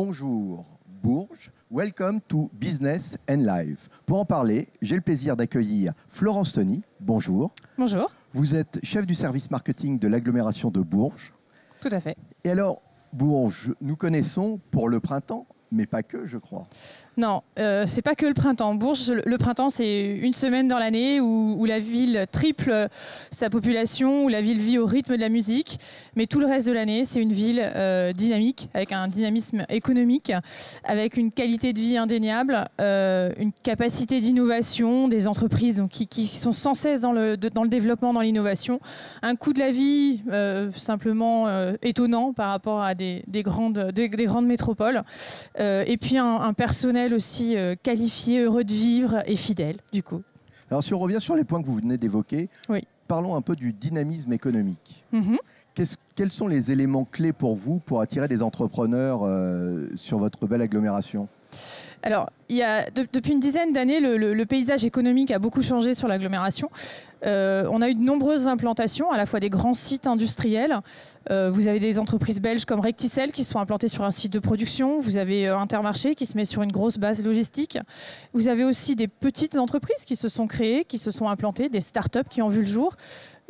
Bonjour Bourges, welcome to Business and Life. Pour en parler, j'ai le plaisir d'accueillir Florence Tony. Bonjour. Bonjour. Vous êtes chef du service marketing de l'agglomération de Bourges. Tout à fait. Et alors, Bourges, nous connaissons pour le printemps, mais pas que, je crois. Non, c'est pas que le printemps. Bourges, le printemps, c'est une semaine dans l'année où la ville triple sa population, où la ville vit au rythme de la musique. Mais tout le reste de l'année, c'est une ville dynamique, avec un dynamisme économique, avec une qualité de vie indéniable, une capacité d'innovation des entreprises donc, qui sont sans cesse dans le développement, dans l'innovation. Un coût de la vie simplement étonnant par rapport à des grandes métropoles. Et puis un personnel aussi qualifié, heureux de vivre et fidèle, du coup. Alors, si on revient sur les points que vous venez d'évoquer, oui. Parlons un peu du dynamisme économique. Mm-hmm. Quels sont les éléments clés pour vous pour attirer des entrepreneurs sur votre belle agglomération ? Alors, depuis une dizaine d'années, le paysage économique a beaucoup changé sur l'agglomération. On a eu de nombreuses implantations, à la fois des grands sites industriels. Vous avez des entreprises belges comme Recticel qui sont implantées sur un site de production. Vous avez Intermarché qui se met sur une grosse base logistique. Vous avez aussi des petites entreprises qui se sont créées, qui se sont implantées, des startups qui ont vu le jour.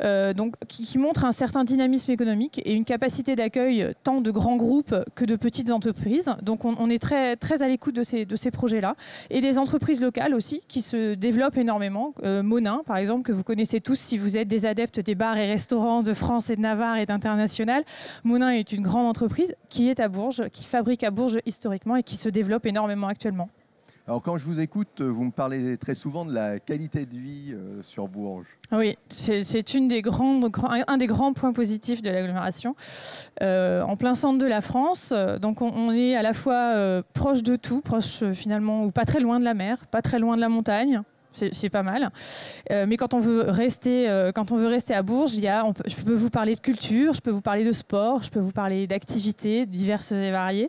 Donc, qui montre un certain dynamisme économique et une capacité d'accueil tant de grands groupes que de petites entreprises. Donc on est très, très à l'écoute de ces projets-là. Et des entreprises locales aussi qui se développent énormément. Monin, par exemple, que vous connaissez tous si vous êtes des adeptes des bars et restaurants de France et de Navarre et d'international. Monin est une grande entreprise qui est à Bourges, qui fabrique à Bourges historiquement et qui se développe énormément actuellement. Alors, quand je vous écoute, vous me parlez très souvent de la qualité de vie sur Bourges. Oui, c'est un des grands points positifs de l'agglomération. En plein centre de la France, donc on est à la fois proche de tout, proche finalement, ou pas très loin de la mer, pas très loin de la montagne. C'est pas mal. Mais quand on veut rester à Bourges, je peux vous parler de culture, je peux vous parler de sport, je peux vous parler d'activités diverses et variées,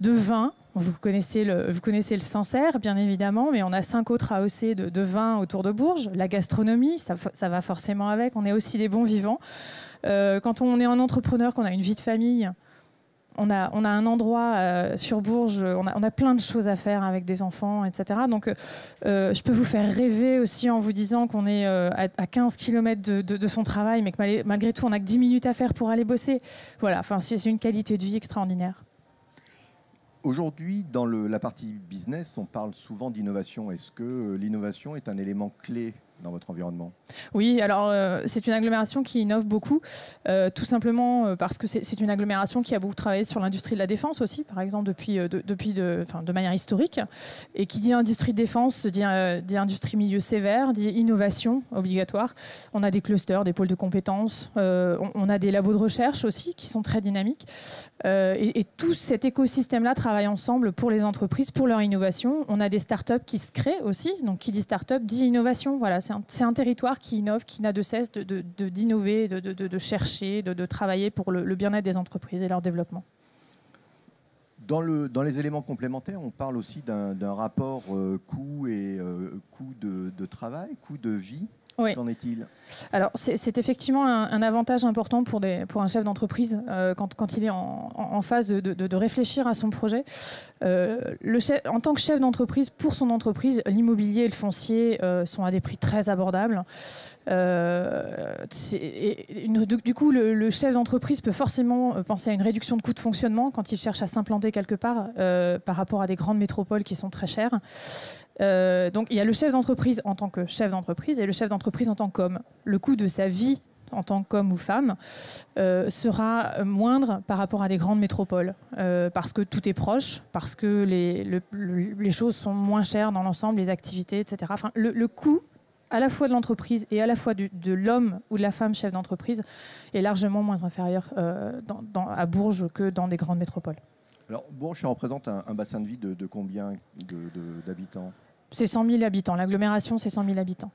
de vin. Vous connaissez le Sancerre, bien évidemment, mais on a 5 autres AOC de vins autour de Bourges. La gastronomie, ça va forcément avec. On est aussi des bons vivants. Quand on est un entrepreneur, qu'on a une vie de famille, on a un endroit sur Bourges, on a plein de choses à faire avec des enfants, etc. Donc, je peux vous faire rêver aussi en vous disant qu'on est à 15 km de son travail, mais que malgré tout, on n'a que 10 minutes à faire pour aller bosser. Voilà, c'est une qualité de vie extraordinaire. Aujourd'hui, dans la partie business, on parle souvent d'innovation. Est-ce que l'innovation est un élément clé dans votre environnement ? Oui, alors c'est une agglomération qui innove beaucoup, tout simplement parce que c'est une agglomération qui a beaucoup travaillé sur l'industrie de la défense aussi, par exemple, de manière historique. Et qui dit industrie de défense, dit industrie milieu sévère, dit innovation obligatoire. On a des clusters, des pôles de compétences, on a des labos de recherche aussi qui sont très dynamiques. Et tout cet écosystème-là travaille ensemble pour les entreprises, pour leur innovation. On a des startups qui se créent aussi, donc qui dit startup dit innovation. Voilà, c'est un territoire qui innove, qui n'a de cesse d'innover, de chercher, de travailler pour le bien-être des entreprises et leur développement. Dans les éléments complémentaires, on parle aussi d'un rapport coût et coût de travail, coût de vie. Oui. Qu'en est-il ? Alors, c'est effectivement un avantage important pour un chef d'entreprise quand il est en phase de réfléchir à son projet. En tant que chef d'entreprise, pour son entreprise, l'immobilier et le foncier sont à des prix très abordables. Du coup, le chef d'entreprise peut forcément penser à une réduction de coûts de fonctionnement quand il cherche à s'implanter quelque part par rapport à des grandes métropoles qui sont très chères. Donc il y a le chef d'entreprise en tant que chef d'entreprise et le chef d'entreprise en tant qu'homme. Le coût de sa vie en tant qu'homme ou femme sera moindre par rapport à des grandes métropoles parce que tout est proche, parce que les choses sont moins chères dans l'ensemble, les activités, etc. Enfin, le coût à la fois de l'entreprise et à la fois de l'homme ou de la femme chef d'entreprise est largement moins inférieur à Bourges que dans des grandes métropoles. Alors, Bourges, ça représente un bassin de vie de combien d'habitants ? C'est 100 000 habitants. L'agglomération, c'est 100 000 habitants.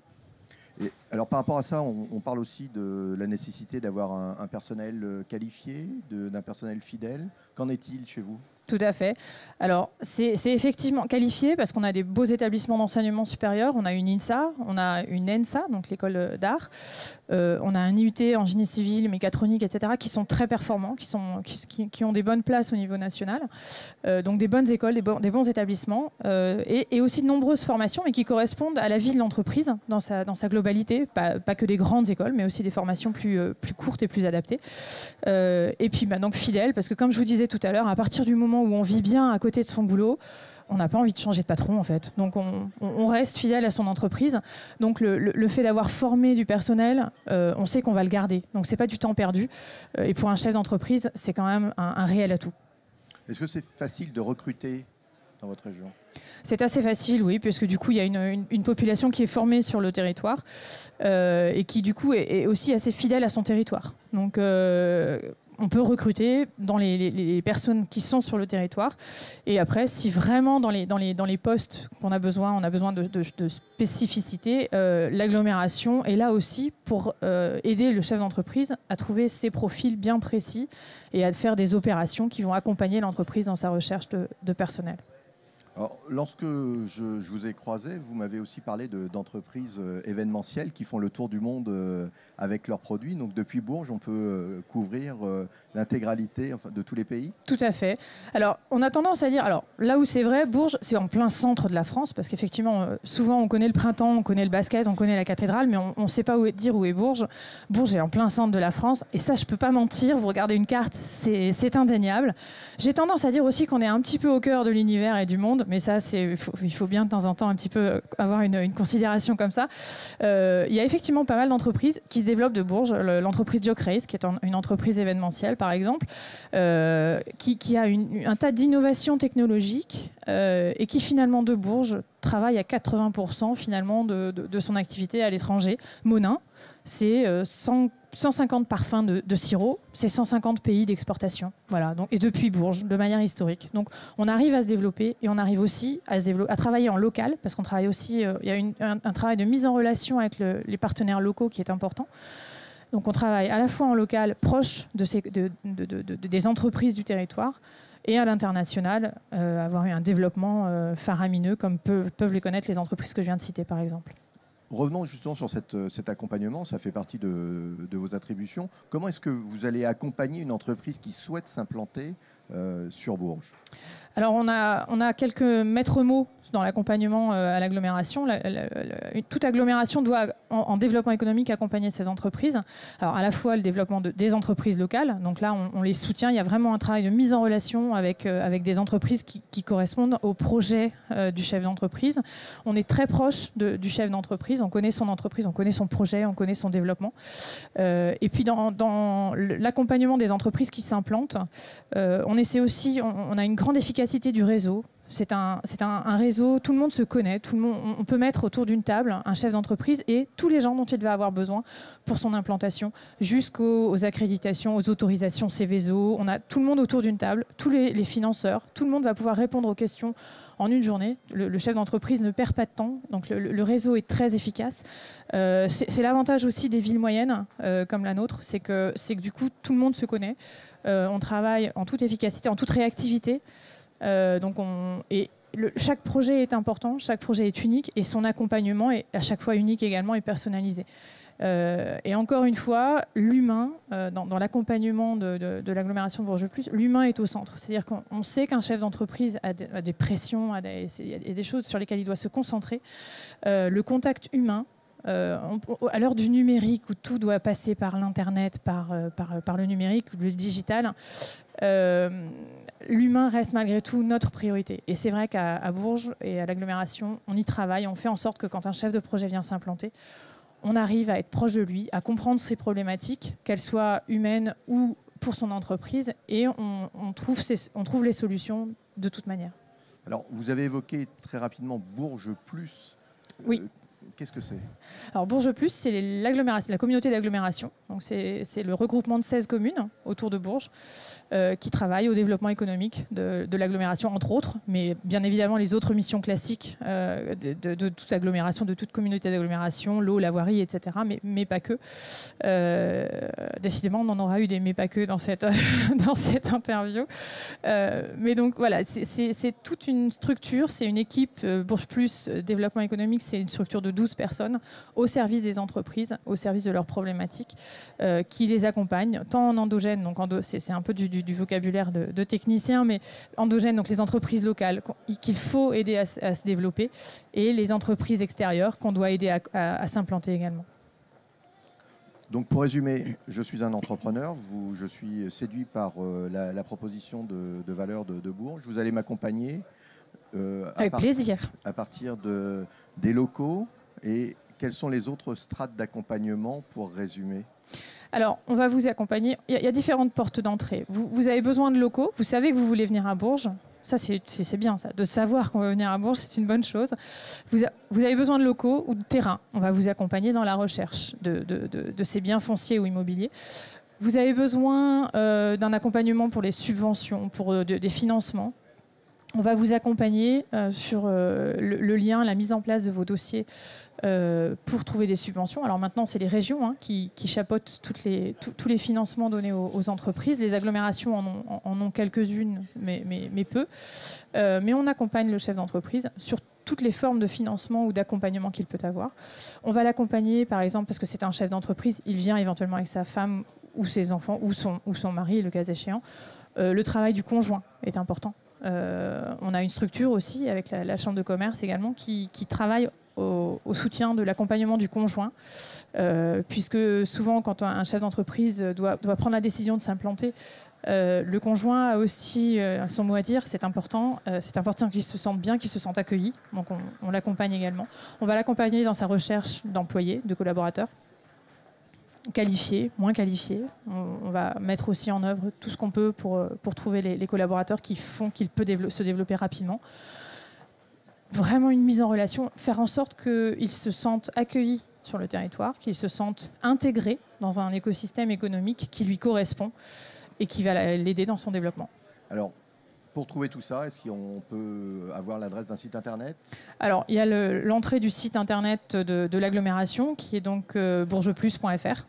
Et alors, par rapport à ça, on parle aussi de la nécessité d'avoir un personnel qualifié, d'un personnel fidèle. Qu'en est-il chez vous ? Tout à fait. Alors, c'est effectivement qualifié parce qu'on a des beaux établissements d'enseignement supérieur. On a une INSA, on a une ENSA, donc l'école d'art. On a un IUT en génie civil, mécatronique, etc., qui sont très performants, qui ont des bonnes places au niveau national. Donc des bonnes écoles, des bons établissements, et aussi de nombreuses formations, mais qui correspondent à la vie de l'entreprise dans sa globalité. Pas que des grandes écoles, mais aussi des formations plus courtes et plus adaptées. Et puis donc fidèle, parce que comme je vous disais tout à l'heure, à partir du moment où on vit bien à côté de son boulot, on n'a pas envie de changer de patron en fait. Donc on reste fidèle à son entreprise. Donc le fait d'avoir formé du personnel, on sait qu'on va le garder. Donc c'est pas du temps perdu. Et pour un chef d'entreprise, c'est quand même un réel atout. Est-ce que c'est facile de recruter dans votre région ? C'est assez facile, oui, puisque du coup, il y a une population qui est formée sur le territoire et qui, du coup, est aussi assez fidèle à son territoire. Donc, on peut recruter dans les personnes qui sont sur le territoire. Et après, si vraiment dans les postes qu'on a besoin, on a besoin de spécificité, l'agglomération est là aussi pour aider le chef d'entreprise à trouver ses profils bien précis et à faire des opérations qui vont accompagner l'entreprise dans sa recherche de personnel. Alors, lorsque je vous ai croisé, vous m'avez aussi parlé d'entreprises événementielles qui font le tour du monde avec leurs produits. Donc depuis Bourges, on peut couvrir l'intégralité de tous les pays ? Tout à fait. Alors, on a tendance à dire, alors là où c'est vrai, Bourges, c'est en plein centre de la France, parce qu'effectivement, souvent on connaît le printemps, on connaît le basket, on connaît la cathédrale, mais on ne sait pas dire où est Bourges. Bourges est en plein centre de la France, et ça, je ne peux pas mentir, vous regardez une carte, c'est indéniable. J'ai tendance à dire aussi qu'on est un petit peu au cœur de l'univers et du monde, mais ça, il faut bien de temps en temps un petit peu avoir une considération comme ça. Il y a effectivement pas mal d'entreprises qui se développent de Bourges. L'entreprise Joke Race, qui est une entreprise événementielle, par exemple, qui a un tas d'innovations technologiques et qui, finalement, de Bourges, travaille à 80% finalement de son activité à l'étranger. Monin, c'est 150 parfums de sirop, c'est 150 pays d'exportation. Voilà, donc, et depuis Bourges, de manière historique. Donc on arrive à se développer et on arrive aussi à travailler en local, parce qu'on travaille aussi, il y a un travail de mise en relation avec les partenaires locaux qui est important. Donc on travaille à la fois en local, proche des entreprises du territoire, et à l'international, avoir eu un développement faramineux, comme peuvent les connaître les entreprises que je viens de citer, par exemple. Revenons justement sur cet accompagnement, ça fait partie de vos attributions. Comment est-ce que vous allez accompagner une entreprise qui souhaite s'implanter sur Bourges ? Alors on a quelques maîtres mots dans l'accompagnement à l'agglomération. Toute agglomération doit, en développement économique, accompagner ses entreprises. Alors à la fois le développement des entreprises locales, donc là on les soutient, il y a vraiment un travail de mise en relation avec des entreprises qui correspondent au projet du chef d'entreprise. On est très proche du chef d'entreprise, on connaît son entreprise, on connaît son projet, on connaît son développement. Et puis dans l'accompagnement des entreprises qui s'implantent, on essaie aussi, on a une grande efficacité du réseau. C'est un réseau, tout le monde se connaît, on peut mettre autour d'une table un chef d'entreprise et tous les gens dont il va avoir besoin pour son implantation, jusqu'aux accréditations, aux autorisations Céveso. On a tout le monde autour d'une table, tous les financeurs, tout le monde va pouvoir répondre aux questions en une journée. Le chef d'entreprise ne perd pas de temps, donc le réseau est très efficace. C'est l'avantage aussi des villes moyennes comme la nôtre, c'est que du coup tout le monde se connaît. On travaille en toute efficacité, en toute réactivité. Chaque projet est important, chaque projet est unique et son accompagnement est à chaque fois unique également et personnalisé. Et encore une fois, l'humain, dans l'accompagnement de l'agglomération de Bourges Plus, l'humain est au centre. C'est-à-dire qu'on sait qu'un chef d'entreprise a des pressions, a des choses sur lesquelles il doit se concentrer. Le contact humain, à l'heure du numérique où tout doit passer par l'Internet, par le numérique, le digital, l'humain reste malgré tout notre priorité. Et c'est vrai qu'à Bourges et à l'agglomération, on y travaille, on fait en sorte que quand un chef de projet vient s'implanter, on arrive à être proche de lui, à comprendre ses problématiques, qu'elles soient humaines ou pour son entreprise, et on trouve les solutions de toute manière. Alors, vous avez évoqué très rapidement Bourges Plus. Oui. Qu'est-ce que c'est ? Alors Bourges Plus, c'est la communauté d'agglomération. Donc c'est le regroupement de 16 communes autour de Bourges qui travaillent au développement économique de l'agglomération, entre autres, mais bien évidemment les autres missions classiques de toute agglomération, de toute communauté d'agglomération, l'eau, la voirie, etc., mais pas que. Décidément, on en aura eu des mais pas que dans cette interview. Mais donc voilà, c'est toute une structure, c'est une équipe. Bourges Plus, développement économique, c'est une structure de 12 12 personnes au service des entreprises, au service de leurs problématiques, qui les accompagnent, tant en endogène, donc c'est un peu du vocabulaire de technicien, mais endogène, donc les entreprises locales qu'il faut aider à se développer, et les entreprises extérieures qu'on doit aider à s'implanter également. Donc pour résumer, je suis un entrepreneur, je suis séduit par la proposition de valeur de Bourges. Vous allez m'accompagner avec plaisir. À partir des locaux. Et quelles sont les autres strates d'accompagnement pour résumer ? Alors, on va vous accompagner. Il y a différentes portes d'entrée. Vous avez besoin de locaux. Vous savez que vous voulez venir à Bourges. Ça, c'est bien, ça. De savoir qu'on va venir à Bourges, c'est une bonne chose. Vous avez besoin de locaux ou de terrain. On va vous accompagner dans la recherche de ces biens fonciers ou immobiliers. Vous avez besoin d'un accompagnement pour les subventions, pour des financements. On va vous accompagner sur le lien, la mise en place de vos dossiers pour trouver des subventions. Alors maintenant, c'est les régions qui chapeautent tous les financements donnés aux entreprises. Les agglomérations en ont quelques-unes, mais peu. Mais on accompagne le chef d'entreprise sur toutes les formes de financement ou d'accompagnement qu'il peut avoir. On va l'accompagner, par exemple, parce que c'est un chef d'entreprise, il vient éventuellement avec sa femme ou ses enfants ou son mari, le cas échéant. Le travail du conjoint est important. On a une structure aussi avec la Chambre de commerce également qui travaille au soutien de l'accompagnement du conjoint, puisque souvent quand un chef d'entreprise doit prendre la décision de s'implanter, le conjoint a aussi son mot à dire. C'est important qu'il se sente bien, qu'il se sente accueilli, donc on l'accompagne également. On va l'accompagner dans sa recherche d'employés, de collaborateurs qualifiés, moins qualifiés. On va mettre aussi en œuvre tout ce qu'on peut pour trouver les collaborateurs qui font qu'il peut se développer rapidement. Vraiment une mise en relation, faire en sorte qu'ils se sentent accueillis sur le territoire, qu'ils se sentent intégrés dans un écosystème économique qui lui correspond et qui va l'aider dans son développement. Alors, pour trouver tout ça, est-ce qu'on peut avoir l'adresse d'un site internet ? Alors, il y a l'entrée du site internet de l'agglomération qui est donc bourgesplus.fr.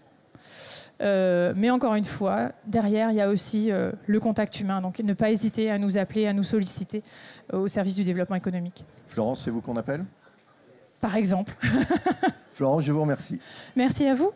Mais encore une fois, derrière, il y a aussi le contact humain. Donc, ne pas hésiter à nous appeler, à nous solliciter au service du développement économique. Florence, c'est vous qu'on appelle ? Par exemple. Florence, je vous remercie. Merci à vous.